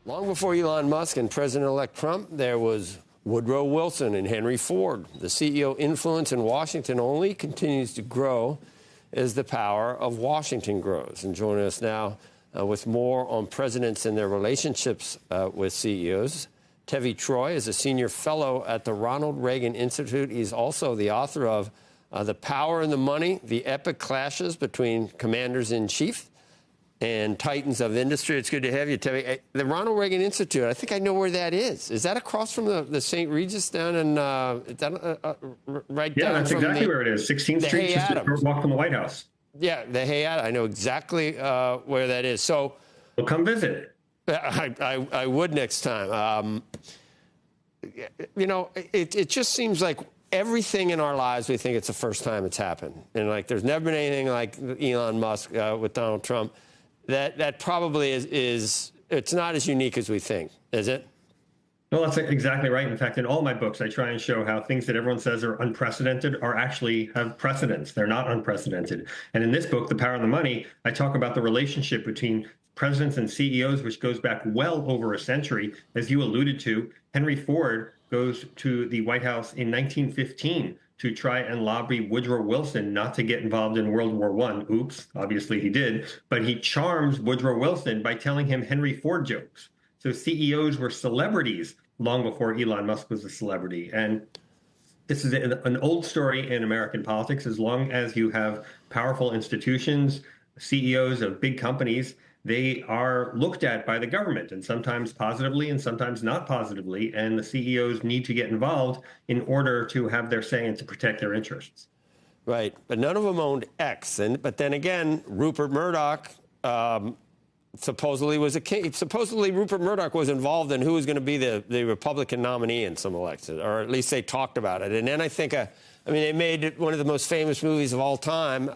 Long before Elon Musk and President-elect Trump, there was Woodrow Wilson and Henry Ford. The CEO influence in Washington only continues to grow as the power of Washington grows. And joining us now with more on presidents and their relationships with CEOs, Tevi Troy is a senior fellow at the Ronald Reagan Institute. He's also the author of The Power and the Money, the Epic Clashes Between Commanders-in-Chief and Titans of Industry. It's good to have you, Tevi. The Ronald Reagan Institute, I think I know where that is. Is that across from the St. Regis down in, right yeah, down that's from exactly where it is, 16th Street, just a short walk from the White House. Yeah, the Hay Adams. I know exactly where that is. So, well, come visit. I would next time. You know, it just seems like everything in our lives, we think it's the first time it's happened. And, like, there's never been anything like Elon Musk with Donald Trump. That probably is it's not as unique as we think, is it? No, that's exactly right. In fact, in all my books, I try and show how things that everyone says are unprecedented are actually have precedents. They're not unprecedented. And in this book, The Power and the Money, I talk about the relationship between presidents and CEOs, which goes back well over a century. As you alluded to, Henry Ford goes to the White House in 1915 to try and lobby Woodrow Wilson not to get involved in World War I. Oops, obviously he did. But he charms Woodrow Wilson by telling him Henry Ford jokes. So CEOs were celebrities long before Elon Musk was a celebrity. And this is an old story in American politics. As long as you have powerful institutions, CEOs of big companies, they are looked at by the government, and sometimes positively and sometimes not positively. And the CEOs need to get involved in order to have their say and to protect their interests. Right. But none of them owned X. But then again, Rupert Murdoch supposedly was a king. Supposedly Rupert Murdoch was involved in who was going to be the Republican nominee in some election, or at least they talked about it. And then I think, they made one of the most famous movies of all time.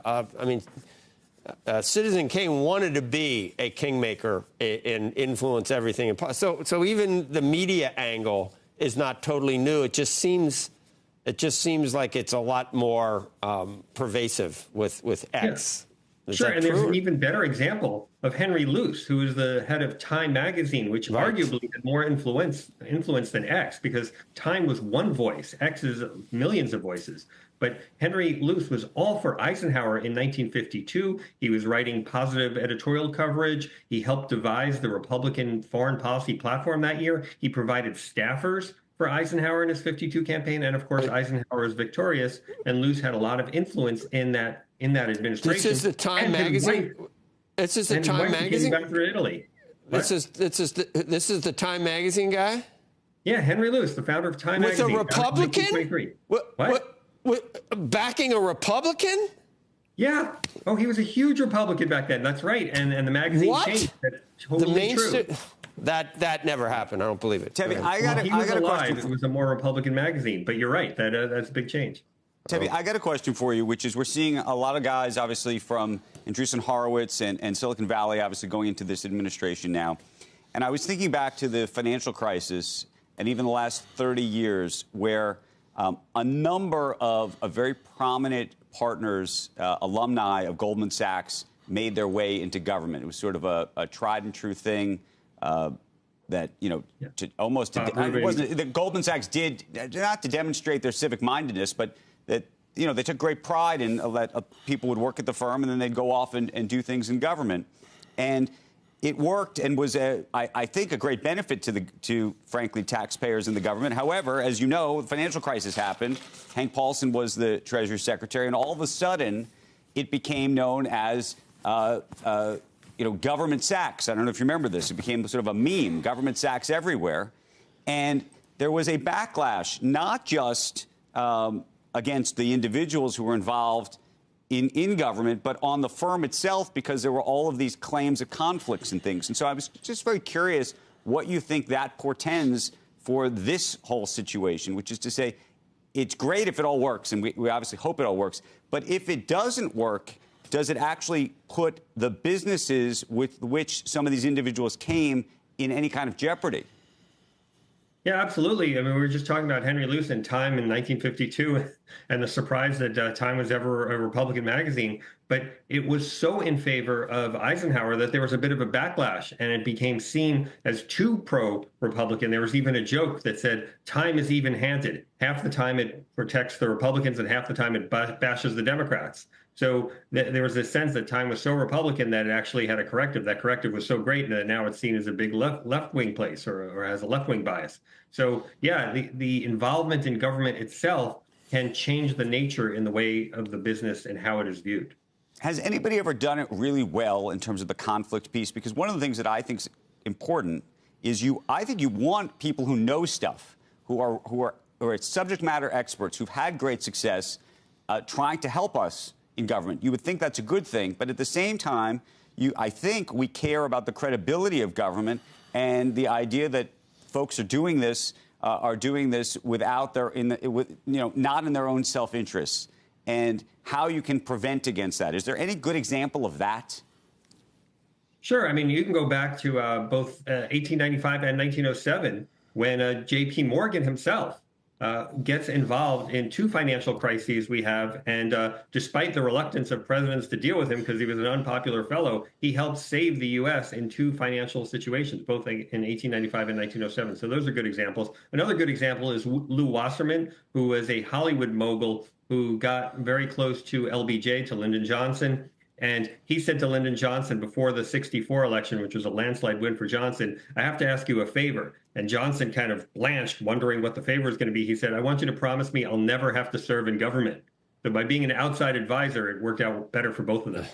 Citizen Kane wanted to be a kingmaker and influence everything. So even the media angle is not totally new. It just seems like it's a lot more pervasive with X. Yeah. Sure, and there's an even better example of Henry Luce, who is the head of Time magazine, which arguably had more influence than X, because Time was one voice. X is millions of voices. But Henry Luce was all for Eisenhower in 1952. He was writing positive editorial coverage. He helped devise the Republican foreign policy platform that year. He provided staffers for Eisenhower in his 52 campaign. And of course, Eisenhower was victorious, and Luce had a lot of influence in that administration. This is the Time magazine. This is the Time magazine. Back through Italy. This is the Time magazine guy. Yeah, Henry Luce, the founder of Time magazine. With a Republican? What? Backing a Republican? Yeah. Oh, he was a huge Republican back then. That's right. And the magazine changed. That's totally true. That never happened. I don't believe it. Tevi, I got a question. It was a more Republican magazine, but you're right. That's a big change. Tevi, I got a question for you, which is we're seeing a lot of guys, obviously, from Andreessen Horowitz and Silicon Valley, obviously going into this administration now. And I was thinking back to the financial crisis and even the last 30 years where a number of very prominent partners, alumni of Goldman Sachs, made their way into government. It was sort of a tried and true thing that, Goldman Sachs did, not to demonstrate their civic mindedness, but that, they took great pride in that people would work at the firm and then they'd go off and do things in government. And it worked and was, I think, a great benefit to, frankly, taxpayers and the government. However, as you know, the financial crisis happened. Hank Paulson was the Treasury Secretary, and all of a sudden, it became known as, Government Sachs. I don't know if you remember this. It became sort of a meme, Government Sachs everywhere. And there was a backlash, not just against the individuals who were involved in government, but on the firm itself, because there were all of these claims of conflicts and things. And so I was just very curious what you think that portends for this whole situation, which is to say, it's great if it all works, and we obviously hope it all works. But if it doesn't work, does it actually put the businesses with which some of these individuals came in any kind of jeopardy? Yeah, absolutely. I mean, we were just talking about Henry Luce and Time in 1952 and the surprise that Time was ever a Republican magazine. But it was so in favor of Eisenhower that there was a bit of a backlash and it became seen as too pro-Republican. There was even a joke that said, Time is even-handed. Half the time it protects the Republicans and half the time it bashes the Democrats. So there was this sense that Time was so Republican that it actually had a corrective. That corrective was so great that now it's seen as a big left-wing place or has a left-wing bias. So yeah, the involvement in government itself can change the nature in the way of the business and how it is viewed. Has anybody ever done it really well in terms of the conflict piece? Because one of the things that I think is important is I think you want people who know stuff, who are subject matter experts, who've had great success trying to help us in government. You would think that's a good thing, but at the same time, I think we care about the credibility of government and the idea that folks are doing this without not in their own self-interest, and how you can prevent against that. Is there any good example of that? Sure. I mean, you can go back to both 1895 and 1907 when J.P. Morgan himself gets involved in two financial crises we have. And despite the reluctance of presidents to deal with him because he was an unpopular fellow, he helped save the U.S. in two financial situations, both in 1895 and 1907. So those are good examples. Another good example is Lew Wasserman, who was a Hollywood mogul who got very close to LBJ, to Lyndon Johnson. And he said to Lyndon Johnson before the 64 election, which was a landslide win for Johnson, I have to ask you a favor. And Johnson kind of blanched, wondering what the favor was going to be. He said, I want you to promise me I'll never have to serve in government. So by being an outside advisor, it worked out better for both of them.